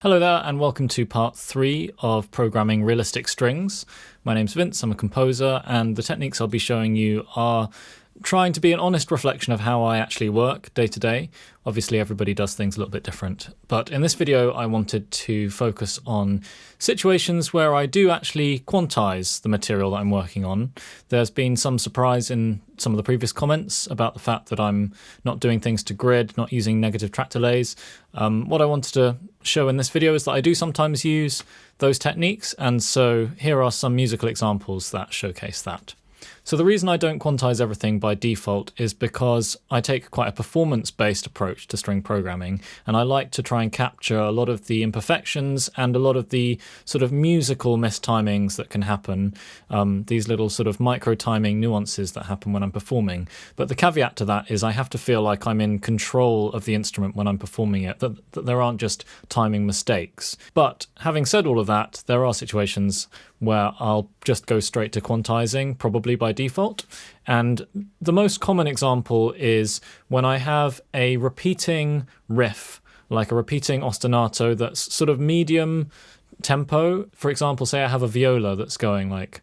Hello there and welcome to part 3 of programming realistic strings. My name's Vince, I'm a composer, and the techniques I'll be showing you are trying to be an honest reflection of how I actually work day to day. Obviously everybody does things a little bit different, but in this video I wanted to focus on situations where I do actually quantize the material that I'm working on. There's been some surprise in some of the previous comments about the fact that I'm not doing things to grid, not using negative track delays. What I wanted to show in this video is that I do sometimes use those techniques, and so here are some musical examples that showcase that. So the reason I don't quantize everything by default is because I take quite a performance-based approach to string programming, and I like to try and capture a lot of the imperfections and a lot of the sort of musical mistimings that can happen, these little sort of micro-timing nuances that happen when I'm performing. But the caveat to that is I have to feel like I'm in control of the instrument when I'm performing it, that there aren't just timing mistakes. But having said all of that, there are situations where I'll just go straight to quantizing, probably by default. And the most common example is when I have a repeating riff, like a repeating ostinato that's sort of medium tempo. For example, say I have a viola that's going like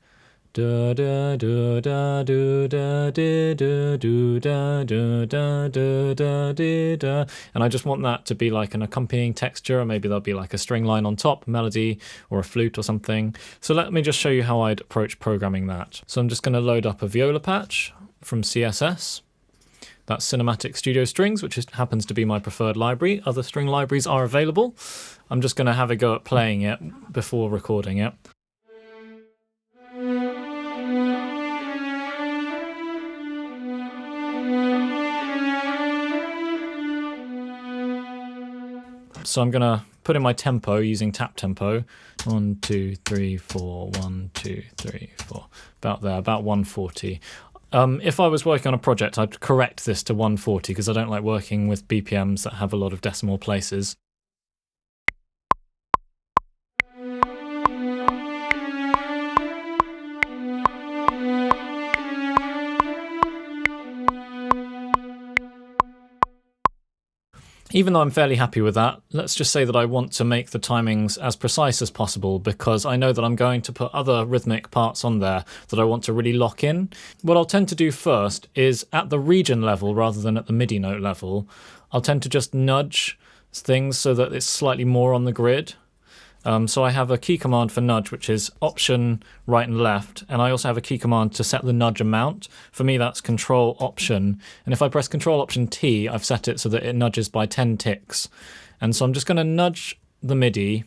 da da da da da da da da da da da da da da, and I just want that to be like an accompanying texture, or maybe there'll be like a string line on top, melody, or a flute or something. So let me just show you how I'd approach programming that. So I'm just going to load up a viola patch from CSS. That's Cinematic Studio Strings, which happens to be my preferred library. Other string libraries are available. I'm just going to have a go at playing it before recording it. So I'm going to put in my tempo using tap tempo. 1, 2, 3, 4, 1, 2, 3, 4. About there, about 140. If I was working on a project, I'd correct this to 140 because I don't like working with BPMs that have a lot of decimal places. Even though I'm fairly happy with that, let's just say that I want to make the timings as precise as possible because I know that I'm going to put other rhythmic parts on there that I want to really lock in. What I'll tend to do first is at the region level rather than at the MIDI note level, I'll tend to just nudge things so that it's slightly more on the grid. So I have a key command for nudge, which is option right and left, and I also have a key command to set the nudge amount. For me, that's control option, and if I press control option T, I've set it so that it nudges by 10 ticks. And so I'm just going to nudge the MIDI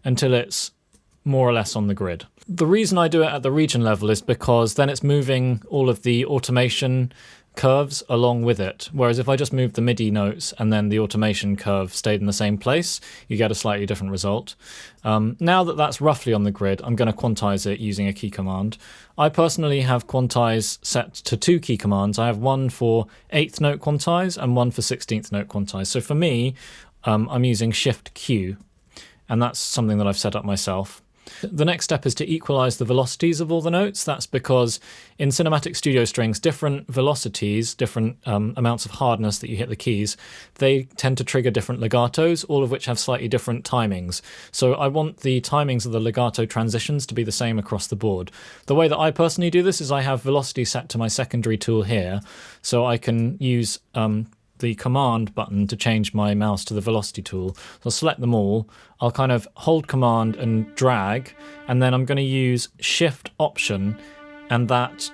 until it's more or less on the grid. The reason I do it at the region level is because then it's moving all of the automation curves along with it, whereas if I just moved the MIDI notes and then the automation curve stayed in the same place, you get a slightly different result. Now that that's roughly on the grid, I'm going to quantize it using a key command. I personally have quantize set to 2 key commands. I have one for 8th note quantize and one for 16th note quantize. So for me, I'm using Shift Q, and that's something that I've set up myself. The next step is to equalize the velocities of all the notes. That's because in Cinematic Studio Strings, different velocities, different amounts of hardness that you hit the keys, they tend to trigger different legatos, all of which have slightly different timings. So I want the timings of the legato transitions to be the same across the board. The way that I personally do this is I have velocity set to my secondary tool here, so I can use the command button to change my mouse to the velocity tool. So I'll select them all, I'll kind of hold command and drag, and then I'm going to use shift option, and that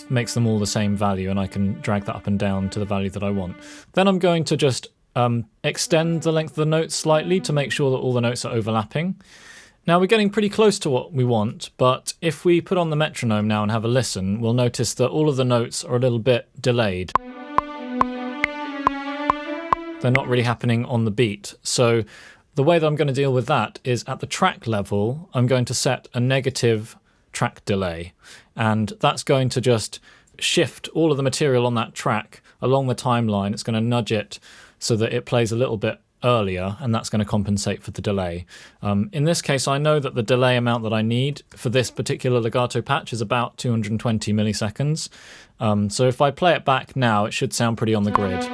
makes them all the same value, and I can drag that up and down to the value that I want. Then I'm going to just extend the length of the notes slightly to make sure that all the notes are overlapping. Now we're getting pretty close to what we want, but if we put on the metronome now and have a listen, we'll notice that all of the notes are a little bit delayed. They're not really happening on the beat. So the way that I'm going to deal with that is at the track level, I'm going to set a negative track delay. And that's going to just shift all of the material on that track along the timeline. It's going to nudge it so that it plays a little bit earlier, and that's going to compensate for the delay. In this case, I know that the delay amount that I need for this particular legato patch is about 220 milliseconds. So if I play it back now, it should sound pretty on the grid.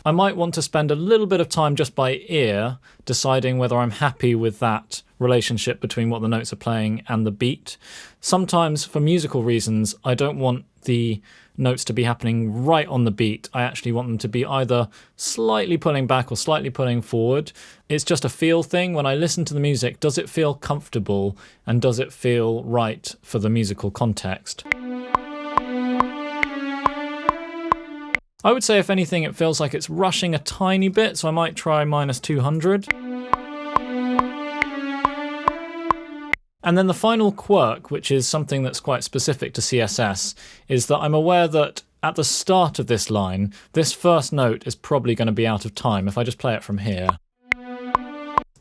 I might want to spend a little bit of time just by ear deciding whether I'm happy with that relationship between what the notes are playing and the beat. Sometimes, for musical reasons, I don't want the notes to be happening right on the beat. I actually want them to be either slightly pulling back or slightly pulling forward. It's just a feel thing. When I listen to the music, does it feel comfortable and does it feel right for the musical context? I would say, if anything, it feels like it's rushing a tiny bit, so I might try -200. And then the final quirk, which is something that's quite specific to CSS, is that I'm aware that at the start of this line, this first note is probably going to be out of time. If I just play it from here,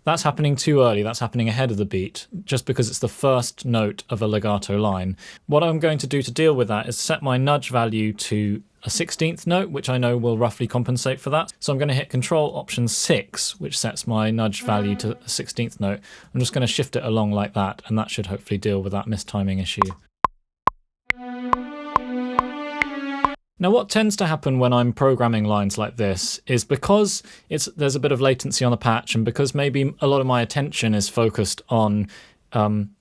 that's happening too early, that's happening ahead of the beat, just because it's the first note of a legato line. What I'm going to do to deal with that is set my nudge value to a 16th note, which I know will roughly compensate for that. So I'm going to hit Control Option 6, which sets my nudge value to a 16th note. I'm just going to shift it along like that, and that should hopefully deal with that mistiming issue. Now, what tends to happen when I'm programming lines like this is, because there's a bit of latency on the patch, and because maybe a lot of my attention is focused on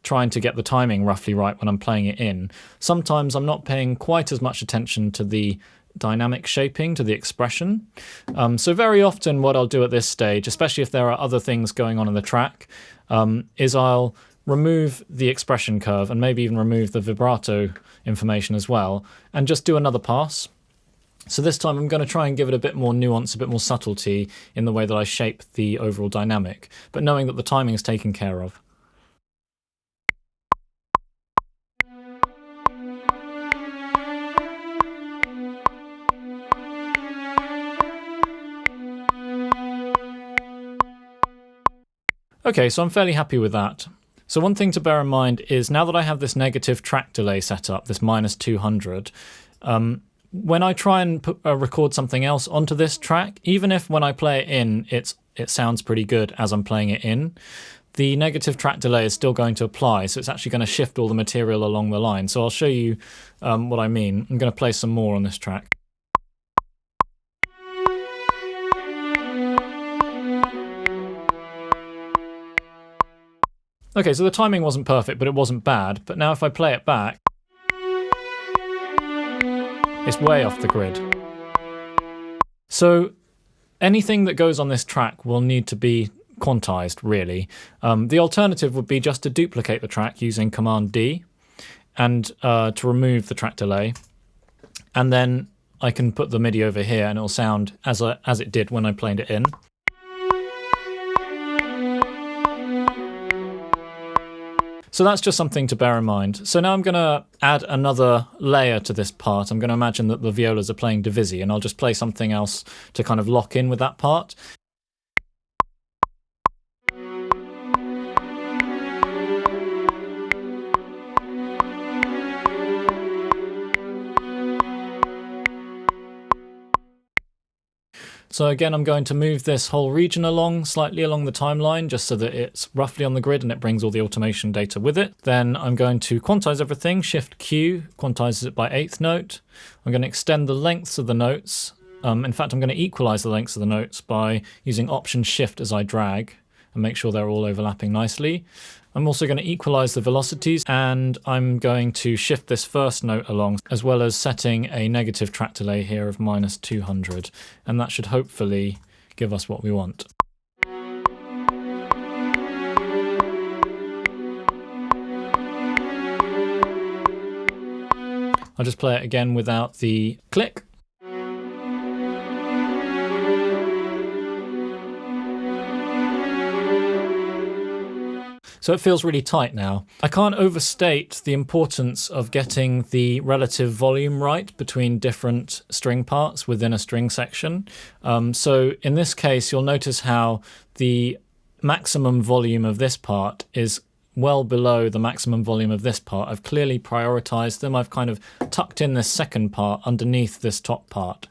trying to get the timing roughly right when I'm playing it in, sometimes I'm not paying quite as much attention to the dynamic shaping, to the expression. So very often what I'll do at this stage, especially if there are other things going on in the track, is I'll remove the expression curve and maybe even remove the vibrato information as well, and just do another pass. So this time I'm going to try and give it a bit more nuance, a bit more subtlety in the way that I shape the overall dynamic, but knowing that the timing is taken care of. Okay, so I'm fairly happy with that. So one thing to bear in mind is, now that I have this negative track delay set up, this -200, when I try and record something else onto this track, even if when I play it in, it sounds pretty good as I'm playing it in, the negative track delay is still going to apply, so it's actually going to shift all the material along the line. So I'll show you what I mean. I'm going to play some more on this track. Okay, so the timing wasn't perfect, but it wasn't bad. But now if I play it back, it's way off the grid. So anything that goes on this track will need to be quantized, really. The alternative would be just to duplicate the track using Command D and to remove the track delay. And then I can put the MIDI over here and it'll sound as it did when I played it in. So that's just something to bear in mind. So now I'm going to add another layer to this part. I'm going to imagine that the violas are playing divisi, and I'll just play something else to kind of lock in with that part. So again, I'm going to move this whole region slightly along the timeline, just so that it's roughly on the grid and it brings all the automation data with it. Then I'm going to quantize everything, Shift Q, quantizes it by 8th note. I'm going to extend the lengths of the notes. In fact, I'm going to equalize the lengths of the notes by using Option Shift as I drag and make sure they're all overlapping nicely. I'm also going to equalize the velocities, and I'm going to shift this first note along, as well as setting a negative track delay here of -200, and that should hopefully give us what we want. I'll just play it again without the click. So it feels really tight now. I can't overstate the importance of getting the relative volume right between different string parts within a string section. So in this case, you'll notice how the maximum volume of this part is well below the maximum volume of this part. I've clearly prioritized them. I've kind of tucked in this second part underneath this top part,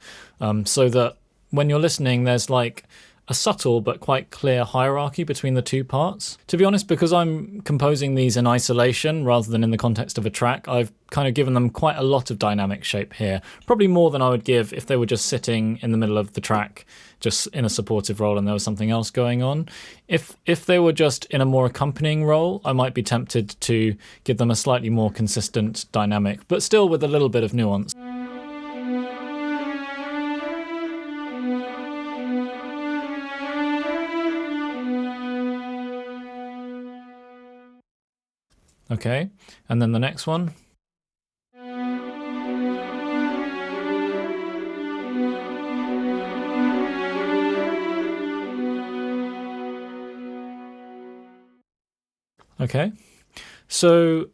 so that when you're listening, there's like a subtle but quite clear hierarchy between the two parts. To be honest, because I'm composing these in isolation rather than in the context of a track, I've kind of given them quite a lot of dynamic shape here. Probably more than I would give if they were just sitting in the middle of the track, just in a supportive role and there was something else going on. If they were just in a more accompanying role, I might be tempted to give them a slightly more consistent dynamic, but still with a little bit of nuance. Okay, and then the next one. Okay, so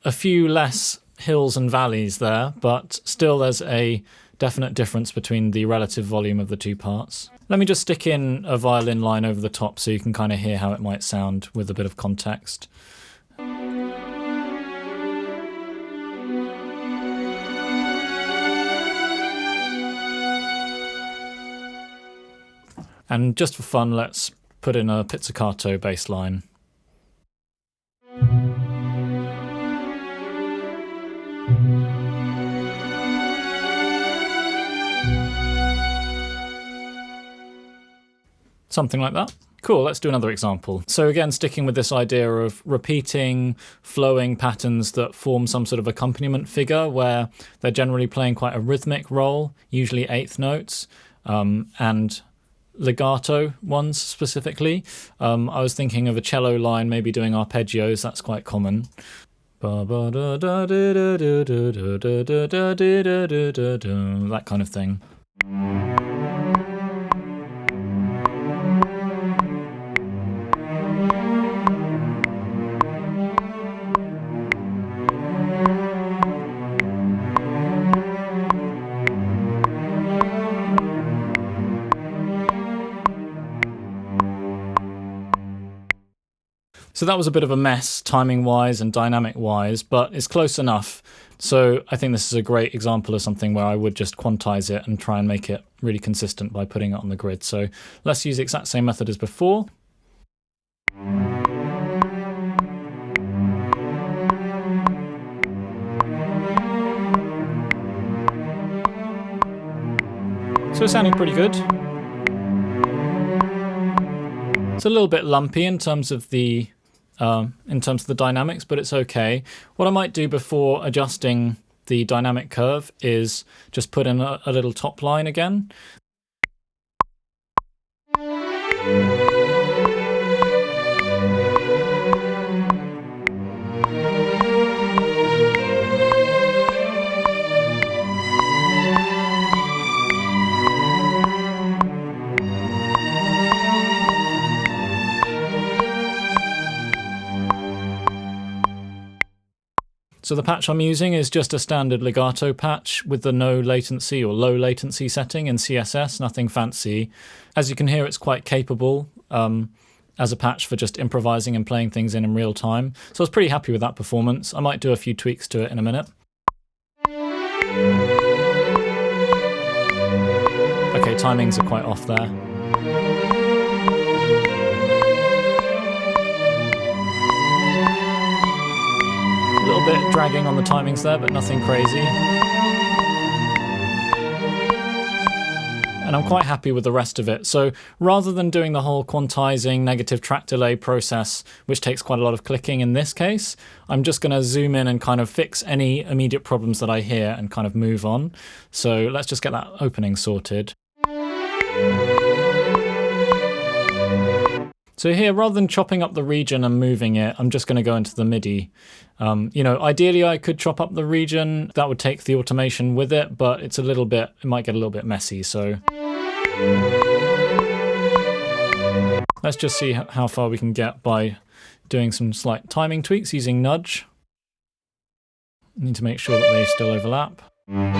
a few less hills and valleys there, but still there's a definite difference between the relative volume of the two parts. Let me just stick in a violin line over the top so you can kind of hear how it might sound with a bit of context. And just for fun, let's put in a pizzicato bass line. Something like that. Cool, let's do another example. So again, sticking with this idea of repeating, flowing patterns that form some sort of accompaniment figure where they're generally playing quite a rhythmic role, usually eighth notes, and legato ones specifically. I was thinking of a cello line, maybe doing arpeggios, that's quite common. That kind of thing. So that was a bit of a mess, timing-wise and dynamic-wise, but it's close enough. So I think this is a great example of something where I would just quantize it and try and make it really consistent by putting it on the grid. So let's use the exact same method as before. So it's sounding pretty good. It's a little bit lumpy in terms of the dynamics, but it's okay. What I might do before adjusting the dynamic curve is just put in a little top line again. So the patch I'm using is just a standard legato patch with the no latency or low latency setting in CSS, nothing fancy. As you can hear, it's quite capable as a patch for just improvising and playing things in real time. So I was pretty happy with that performance. I might do a few tweaks to it in a minute. Okay, timings are quite off there. A little bit dragging on the timings there, but nothing crazy. And I'm quite happy with the rest of it. So rather than doing the whole quantizing negative track delay process, which takes quite a lot of clicking in this case, I'm just going to zoom in and kind of fix any immediate problems that I hear and kind of move on. So let's just get that opening sorted. So here, rather than chopping up the region and moving it, I'm just going to go into the MIDI. Ideally I could chop up the region. That would take the automation with it, but it might get a little bit messy. So let's just see how far we can get by doing some slight timing tweaks using nudge. Need to make sure that they still overlap. Going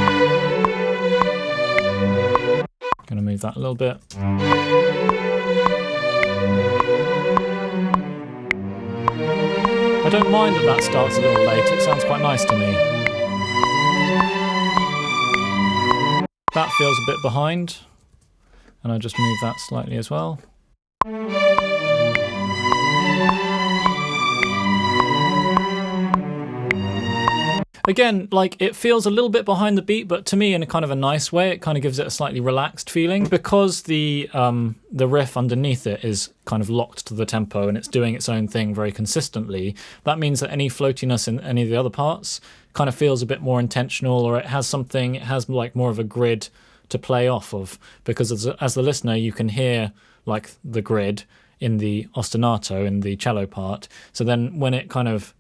to move that a little bit. I don't mind that starts a little late, it sounds quite nice to me. That feels a bit behind. and I just move that slightly as well. Again, like, it feels a little bit behind the beat, but to me in a kind of a nice way. It kind of gives it a slightly relaxed feeling because the riff underneath it is kind of locked to the tempo and it's doing its own thing very consistently. That means that any floatiness in any of the other parts kind of feels a bit more intentional, or it has something, it has like more of a grid to play off of, because as the listener you can hear like the grid in the ostinato, in the cello part. So then when it kind of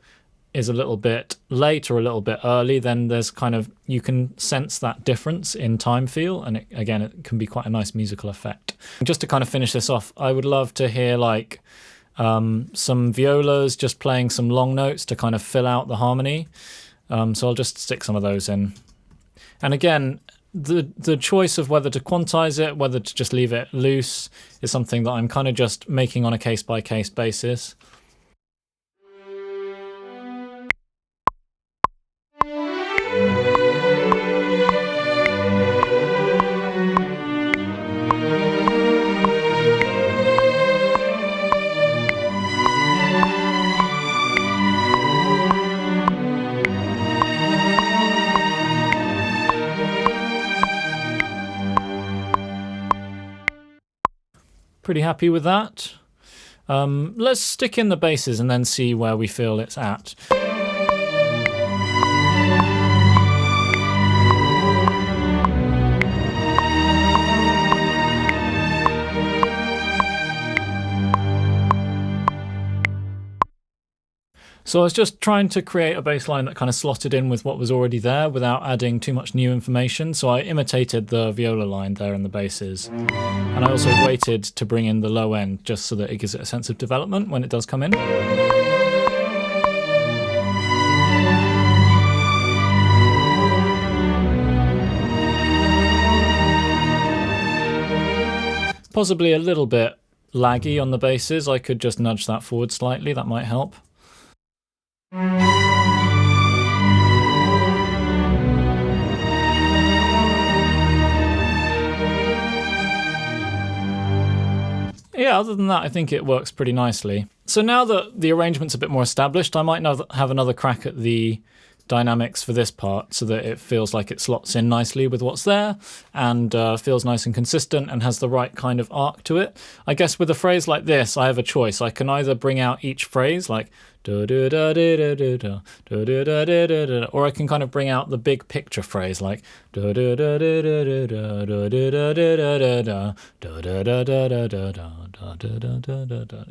is a little bit late or a little bit early, then there's kind of, you can sense that difference in time feel, and again it can be quite a nice musical effect. Just to kind of finish this off, I would love to hear like some violas just playing some long notes to kind of fill out the harmony. So I'll just stick some of those in. And again, the choice of whether to quantize it, whether to just leave it loose, is something that I'm kind of just making on a case-by-case basis. Pretty happy with that. Let's stick in the basses and then see where we feel it's at. So I was just trying to create a bass line that kind of slotted in with what was already there without adding too much new information. So I imitated the viola line there in the basses. And I also waited to bring in the low end just so that it gives it a sense of development when it does come in. Possibly a little bit laggy on the basses. I could just nudge that forward slightly, that might help. Yeah, other than that, I think it works pretty nicely. So now that the arrangement's a bit more established, I might have another crack at the dynamics for this part so that it feels like it slots in nicely with what's there and feels nice and consistent and has the right kind of arc to it. I guess with a phrase like this, I have a choice. I can either bring out each phrase like or I can kind of bring out the big picture phrase like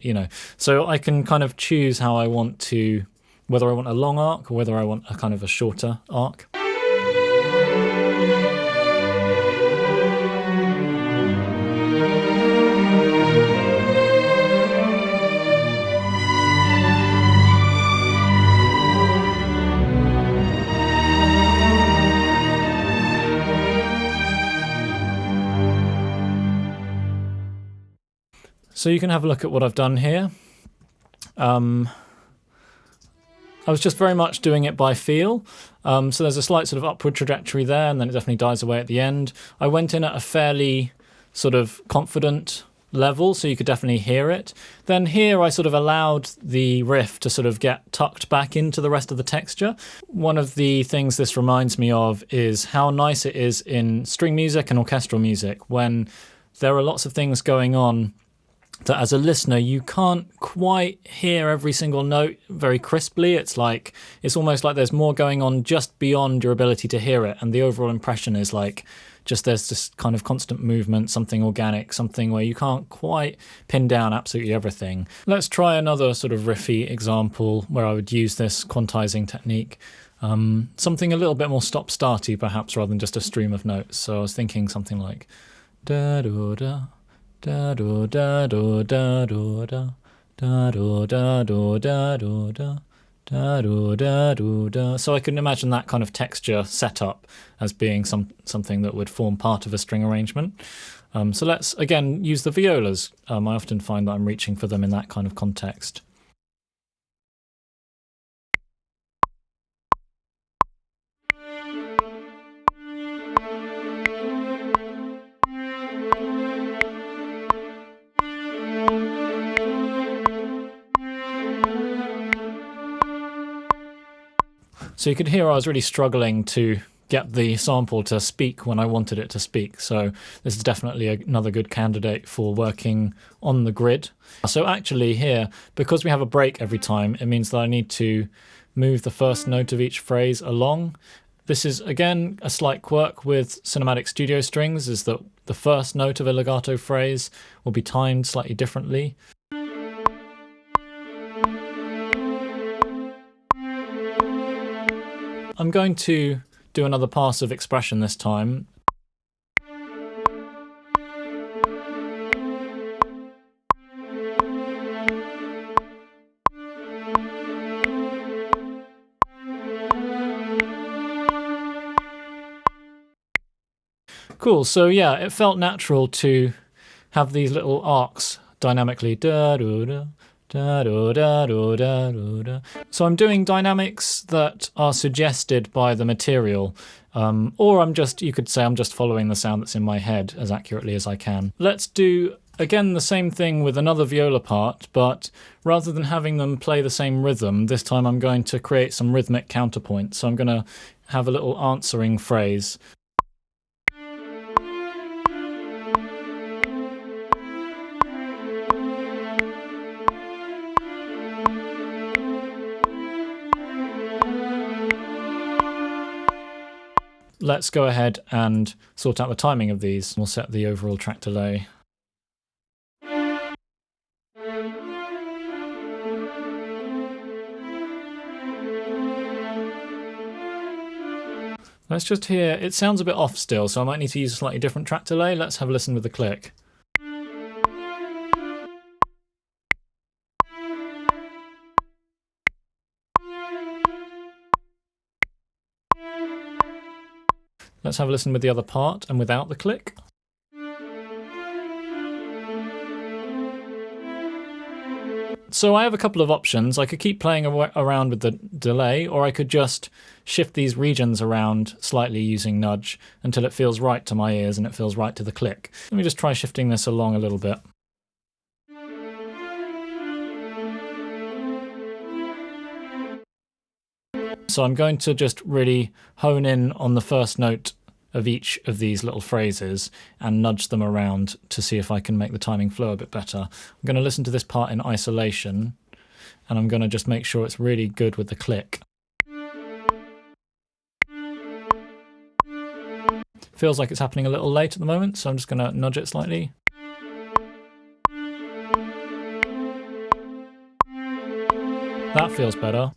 you know. So I can kind of choose how I want to, whether I want a long arc or whether I want a kind of a shorter arc. So you can have a look at what I've done here. I was just very much doing it by feel. So there's a slight sort of upward trajectory there, and then it definitely dies away at the end. I went in at a fairly sort of confident level, so you could definitely hear it. Then here I sort of allowed the riff to sort of get tucked back into the rest of the texture. One of the things this reminds me of is how nice it is in string music and orchestral music when there are lots of things going on that as a listener you can't quite hear every single note very crisply. It's almost like there's more going on just beyond your ability to hear it, and the overall impression is like just there's this kind of constant movement, something organic, something where you can't quite pin down absolutely everything. Let's try another sort of riffy example where I would use this quantizing technique. Something a little bit more stop-starty perhaps rather than just a stream of notes. So I was thinking something like da do da da do da do da do da da do da do da do da da do da do da. So I can imagine that kind of texture set up as being something that would form part of a string arrangement. So let's again use the violas. I often find that I'm reaching for them in that kind of context. So you could hear I was really struggling to get the sample to speak when I wanted it to speak. So this is definitely another good candidate for working on the grid. So actually here, because we have a break every time, it means that I need to move the first note of each phrase along. This is, again, a slight quirk with cinematic studio strings, is that the first note of a legato phrase will be timed slightly differently. I'm going to do another pass of expression this time. Cool, so yeah, it felt natural to have these little arcs dynamically. So I'm doing dynamics that are suggested by the material, or you could say I'm just following the sound that's in my head as accurately as I can. Let's do, again, the same thing with another viola part, but rather than having them play the same rhythm, this time I'm going to create some rhythmic counterpoint. So I'm going to have a little answering phrase. Let's go ahead and sort out the timing of these. We'll set the overall track delay. Let's just hear, it sounds a bit off still, so I might need to use a slightly different track delay. Let's have a listen with the click. Let's have a listen with the other part and without the click. So I have a couple of options. I could keep playing around with the delay, or I could just shift these regions around slightly using nudge until it feels right to my ears and it feels right to the click. Let me just try shifting this along a little bit. So I'm going to just really hone in on the first note of each of these little phrases and nudge them around to see if I can make the timing flow a bit better. I'm going to listen to this part in isolation, and I'm going to just make sure it's really good with the click. Feels like it's happening a little late at the moment, so I'm just going to nudge it slightly. That feels better.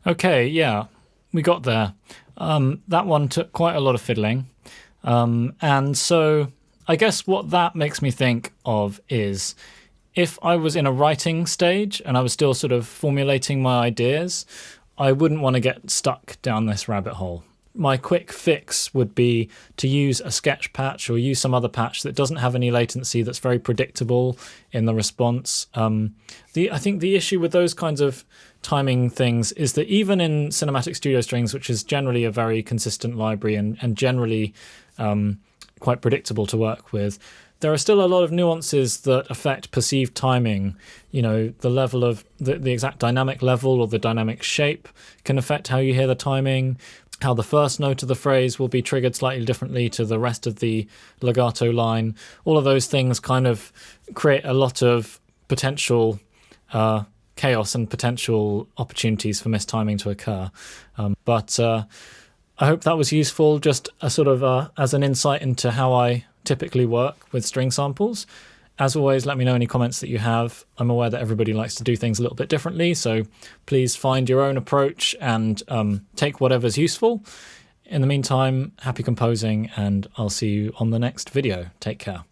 Okay, yeah, we got there. That one took quite a lot of fiddling. And so I guess what that makes me think of is if I was in a writing stage and I was still sort of formulating my ideas, I wouldn't want to get stuck down this rabbit hole. My quick fix would be to use a sketch patch or use some other patch that doesn't have any latency, that's very predictable in the response. I think the issue with those kinds of timing things is that even in Cinematic Studio Strings, which is generally a very consistent library and generally quite predictable to work with, there are still a lot of nuances that affect perceived timing. You know, the level of the exact dynamic level or the dynamic shape can affect how you hear the timing. How the first note of the phrase will be triggered slightly differently to the rest of the legato line. All of those things kind of create a lot of potential chaos and potential opportunities for mistiming to occur. But I hope that was useful, just a sort of as an insight into how I typically work with string samples. As always, let me know any comments that you have. I'm aware that everybody likes to do things a little bit differently, so please find your own approach and take whatever's useful. In the meantime, happy composing, and I'll see you on the next video. Take care.